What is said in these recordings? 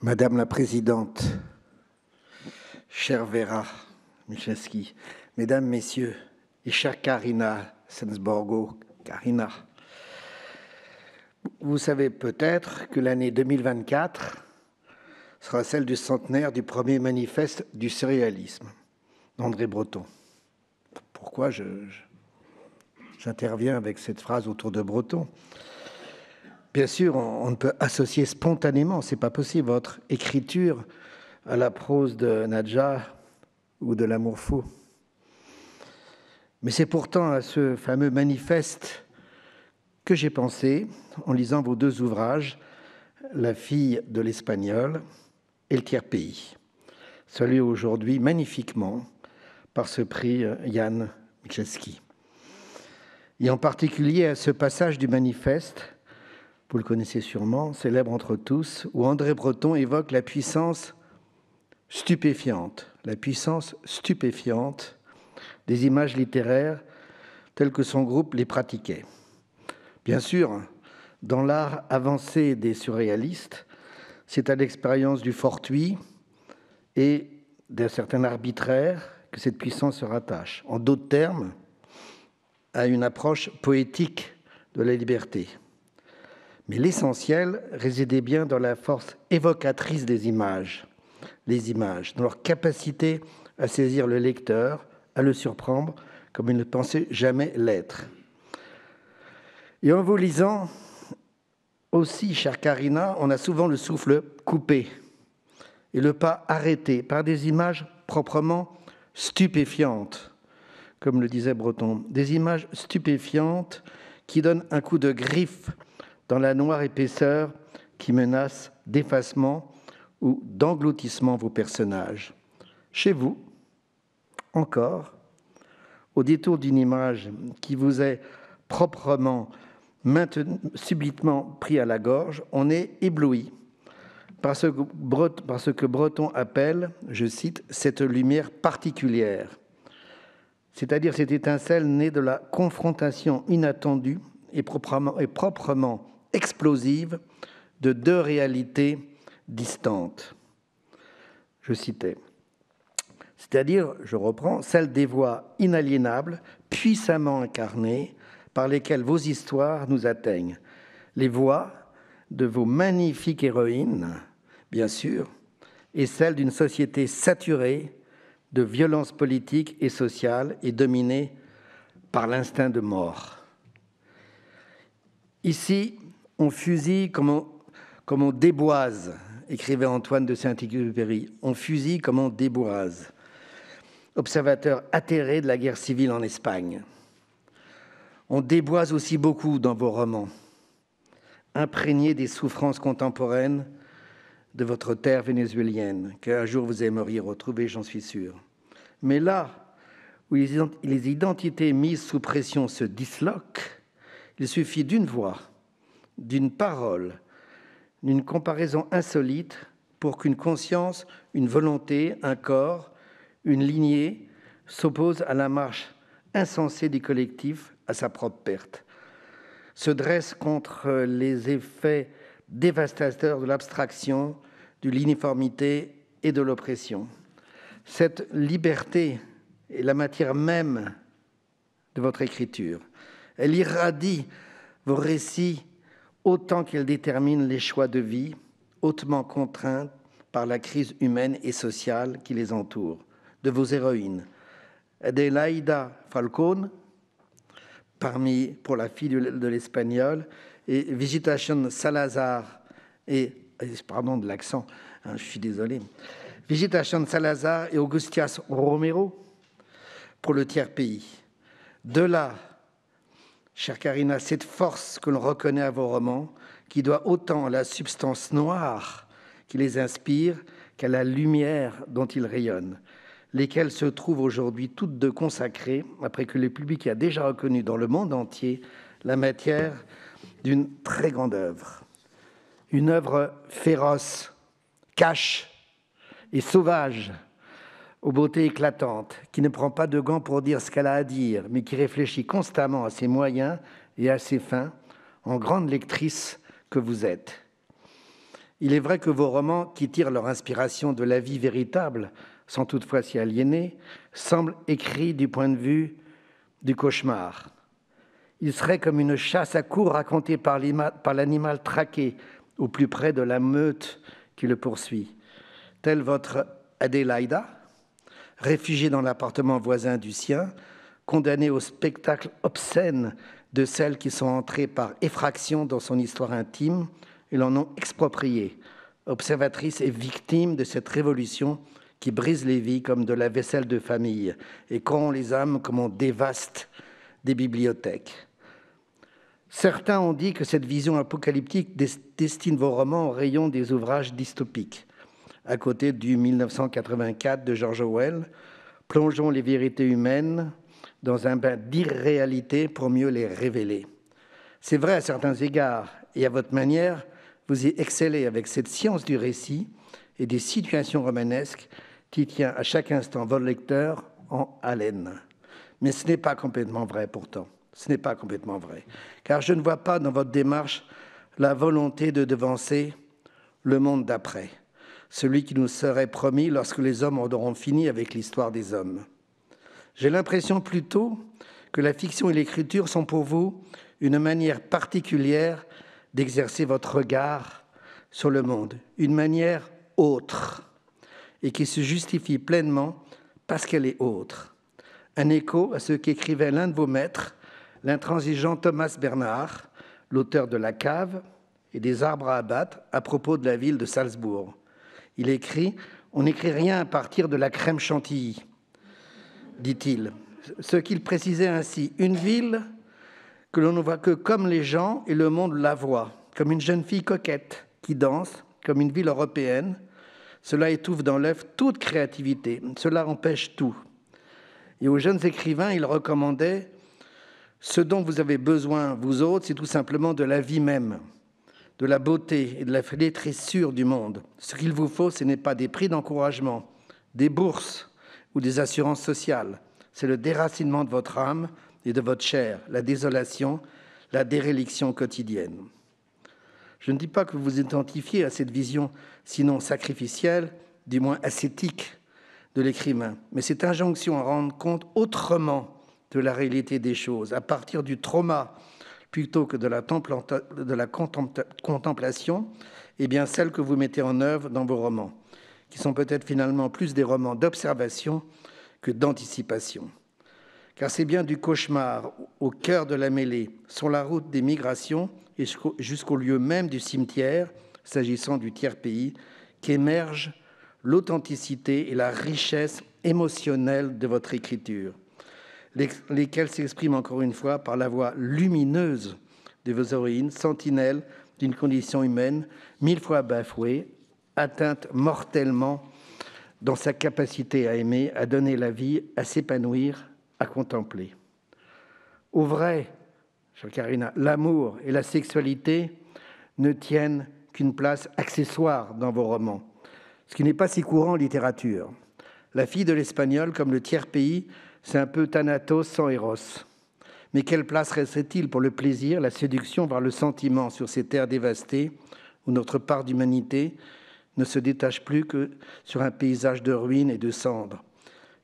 Madame la Présidente, chère Vera Michalski, Mesdames, Messieurs, et chère Karina Sensborgo, Karina, vous savez peut-être que l'année 2024 sera celle du centenaire du premier manifeste du surréalisme d'André Breton. Pourquoi j'interviens avec cette phrase autour de Breton? Bien sûr, on ne peut associer spontanément, c'est pas possible, votre écriture à la prose de Nadja ou de l'amour fou. Mais c'est pourtant à ce fameux manifeste que j'ai pensé en lisant vos deux ouvrages, La fille de l'Espagnol et Le tiers-pays, salués aujourd'hui magnifiquement par ce prix Jan Michalski. Et en particulier à ce passage du manifeste, vous le connaissez sûrement, célèbre entre tous, où André Breton évoque la puissance stupéfiante des images littéraires telles que son groupe les pratiquait. Bien sûr, dans l'art avancé des surréalistes, c'est à l'expérience du fortuit et d'un certain arbitraire que cette puissance se rattache. En d'autres termes, à une approche poétique de la liberté. Mais l'essentiel résidait bien dans la force évocatrice des images, les images, dans leur capacité à saisir le lecteur, à le surprendre comme il ne pensait jamais l'être. Et en vous lisant aussi, chère Karina, on a souvent le souffle coupé et le pas arrêté par des images proprement stupéfiantes, comme le disait Breton, des images stupéfiantes qui donnent un coup de griffe dans la noire épaisseur qui menace d'effacement ou d'engloutissement vos personnages. Chez vous, encore, au détour d'une image qui vous est proprement, subitement pris à la gorge, on est ébloui par ce que Breton appelle, je cite, « cette lumière particulière », c'est-à-dire cette étincelle née de la confrontation inattendue et proprement explosive de deux réalités distantes. Je citais. C'est-à-dire, je reprends, celle des voix inaliénables, puissamment incarnées, par lesquelles vos histoires nous atteignent. Les voix de vos magnifiques héroïnes, bien sûr, et celles d'une société saturée de violences politiques et sociales et dominée par l'instinct de mort. Ici, on fusille comme on déboise, écrivait Antoine de Saint-Exupéry. On fusille comme on déboise. Observateur atterré de la guerre civile en Espagne. On déboise aussi beaucoup dans vos romans, imprégnés des souffrances contemporaines de votre terre vénézuélienne, qu'un jour vous aimeriez retrouver, j'en suis sûr. Mais là où les identités mises sous pression se disloquent, il suffit d'une voix, d'une parole, d'une comparaison insolite pour qu'une conscience, une volonté, un corps, une lignée s'opposent à la marche insensée du collectif à sa propre perte, se dresse contre les effets dévastateurs de l'abstraction, de l'uniformité et de l'oppression. Cette liberté est la matière même de votre écriture. Elle irradie vos récits autant qu'elle détermine les choix de vie, hautement contraints par la crise humaine et sociale qui les entoure. De vos héroïnes, Adelaida Falcón, pour la fille de l'Espagnol, et Visitation Salazar, pardon de l'accent, hein, je suis désolé, Visitation Salazar et Augustias Romero pour Le tiers-pays. De là, chère Karina, cette force que l'on reconnaît à vos romans, qui doit autant à la substance noire qui les inspire qu'à la lumière dont ils rayonnent, lesquelles se trouvent aujourd'hui toutes deux consacrées, après que le public a déjà reconnu dans le monde entier la matière d'une très grande œuvre. Une œuvre féroce, cache et sauvage, aux beautés éclatantes, qui ne prend pas de gants pour dire ce qu'elle a à dire, mais qui réfléchit constamment à ses moyens et à ses fins, en grande lectrice que vous êtes. Il est vrai que vos romans, qui tirent leur inspiration de la vie véritable, sans toutefois s'y aliéner, semblent écrits du point de vue du cauchemar. Il serait comme une chasse à courre racontée par l'animal traqué au plus près de la meute qui le poursuit. Telle votre Adélaïda, réfugiée dans l'appartement voisin du sien, condamnée au spectacle obscène de celles qui sont entrées par effraction dans son histoire intime et l'en ont expropriée, observatrice et victime de cette révolution qui brise les vies comme de la vaisselle de famille et corrompt les âmes comme on dévaste des bibliothèques. Certains ont dit que cette vision apocalyptique destine vos romans au rayon des ouvrages dystopiques. À côté du 1984 de George Orwell, plongeons les vérités humaines dans un bain d'irréalité pour mieux les révéler. C'est vrai à certains égards, et à votre manière, vous y excellez avec cette science du récit et des situations romanesques qui tient à chaque instant votre lecteur en haleine. Mais ce n'est pas complètement vrai pourtant. Ce n'est pas complètement vrai, car je ne vois pas dans votre démarche la volonté de devancer le monde d'après, celui qui nous serait promis lorsque les hommes auront fini avec l'histoire des hommes. J'ai l'impression plutôt que la fiction et l'écriture sont pour vous une manière particulière d'exercer votre regard sur le monde, une manière autre, et qui se justifie pleinement parce qu'elle est autre. Un écho à ce qu'écrivait l'un de vos maîtres, l'intransigeant Thomas Bernhard, l'auteur de La Cave et des arbres à abattre, à propos de la ville de Salzbourg. Il écrit « On n'écrit rien à partir de la crème chantilly », dit-il. Ce qu'il précisait ainsi, une ville que l'on ne voit que comme les gens et le monde la voit, comme une jeune fille coquette qui danse, comme une ville européenne. Cela étouffe dans l'œuf toute créativité, cela empêche tout. Et aux jeunes écrivains, il recommandait ce dont vous avez besoin, vous autres, c'est tout simplement de la vie même, de la beauté et de la flétrissure du monde. Ce qu'il vous faut, ce n'est pas des prix d'encouragement, des bourses ou des assurances sociales. C'est le déracinement de votre âme et de votre chair, la désolation, la déréliction quotidienne. Je ne dis pas que vous vous identifiez à cette vision, sinon sacrificielle, du moins ascétique de l'écrivain, mais cette injonction à rendre compte autrement de la réalité des choses, à partir du trauma plutôt que de la contemplation, est bien celle que vous mettez en œuvre dans vos romans, qui sont peut-être finalement plus des romans d'observation que d'anticipation. Car c'est bien du cauchemar au cœur de la mêlée, sur la route des migrations et jusqu'au lieu même du cimetière, s'agissant du tiers-pays, qu'émerge l'authenticité et la richesse émotionnelle de votre écriture, lesquelles s'expriment encore une fois par la voix lumineuse de vos héroïnes, sentinelles d'une condition humaine 1000 fois bafouée, atteinte mortellement dans sa capacité à aimer, à donner la vie, à s'épanouir, à contempler. Au vrai, chère Karina, l'amour et la sexualité ne tiennent qu'une place accessoire dans vos romans, ce qui n'est pas si courant en littérature. La fille de l'Espagnol, comme le tiers-pays, c'est un peu Thanatos sans Eros. Mais quelle place resterait-il pour le plaisir, la séduction, voire le sentiment sur ces terres dévastées où notre part d'humanité ne se détache plus que sur un paysage de ruines et de cendres,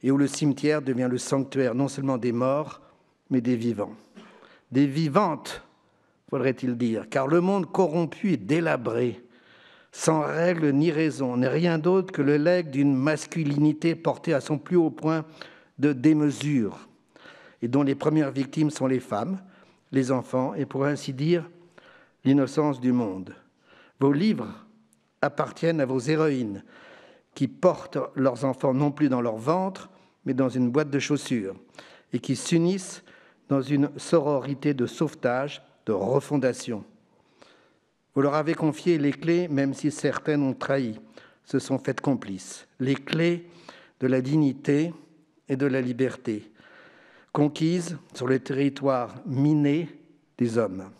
et où le cimetière devient le sanctuaire non seulement des morts, mais des vivants. Des vivantes, faudrait-il dire, car le monde corrompu et délabré, sans règle ni raison, n'est rien d'autre que le legs d'une masculinité portée à son plus haut point de démesure, et dont les premières victimes sont les femmes, les enfants, et pour ainsi dire, l'innocence du monde. Vos livres appartiennent à vos héroïnes, qui portent leurs enfants non plus dans leur ventre, mais dans une boîte de chaussures, et qui s'unissent dans une sororité de sauvetage, de refondation. Vous leur avez confié les clés, même si certaines ont trahi, se sont faites complices, les clés de la dignité et de la liberté, conquises sur le territoire miné des hommes.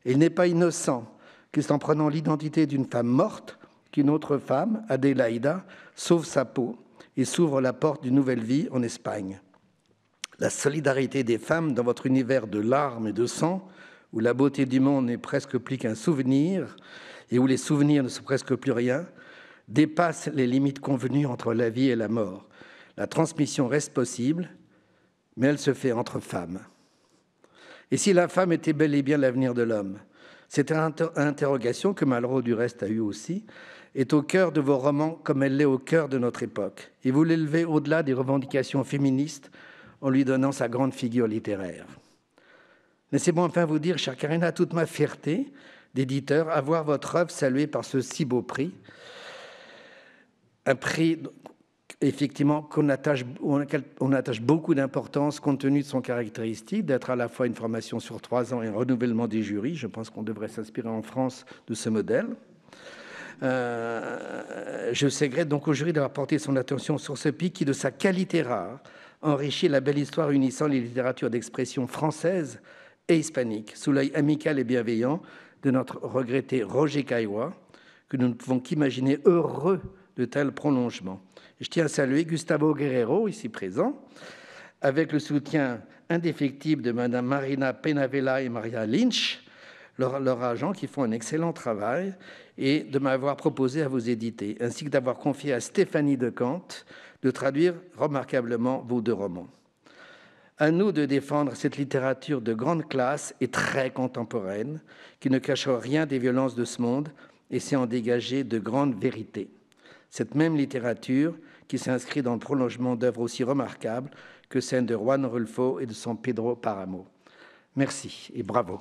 Et il n'est pas innocent que c'est en prenant l'identité d'une femme morte qu'une autre femme, Adélaïda, sauve sa peau et s'ouvre la porte d'une nouvelle vie en Espagne. La solidarité des femmes dans votre univers de larmes et de sang, où la beauté du monde n'est presque plus qu'un souvenir, et où les souvenirs ne sont presque plus rien, dépasse les limites convenues entre la vie et la mort. La transmission reste possible, mais elle se fait entre femmes. Et si la femme était bel et bien l'avenir de l'homme? Cette interrogation, que Malraux du reste a eue aussi, est au cœur de vos romans comme elle l'est au cœur de notre époque. Et vous l'élevez au-delà des revendications féministes en lui donnant sa grande figure littéraire. Laissez-moi enfin vous dire, chère Karina, toute ma fierté d'éditeur à voir votre œuvre saluée par ce si beau prix. Un prix, effectivement, auquel on attache beaucoup d'importance compte tenu de son caractéristique, d'être à la fois une formation sur 3 ans et un renouvellement des jurys. Je pense qu'on devrait s'inspirer en France de ce modèle. Je regrette donc au jury d'avoir porté son attention sur ce prix qui, de sa qualité rare, enrichit la belle histoire unissant les littératures d'expression française et hispanique, sous l'œil amical et bienveillant de notre regretté Roger Caillois, que nous ne pouvons qu'imaginer heureux de tels prolongements. Je tiens à saluer Gustavo Guerrero, ici présent, avec le soutien indéfectible de Mme Marina Penavella et Maria Lynch, leurs agents qui font un excellent travail, et de m'avoir proposé à vous éditer, ainsi que d'avoir confié à Stéphanie Decant de traduire remarquablement vos 2 romans. À nous de défendre cette littérature de grande classe et très contemporaine, qui ne cache rien des violences de ce monde et sait en dégager de grandes vérités. Cette même littérature qui s'inscrit dans le prolongement d'œuvres aussi remarquables que celles de Juan Rulfo et de son Pedro Páramo. Merci et bravo.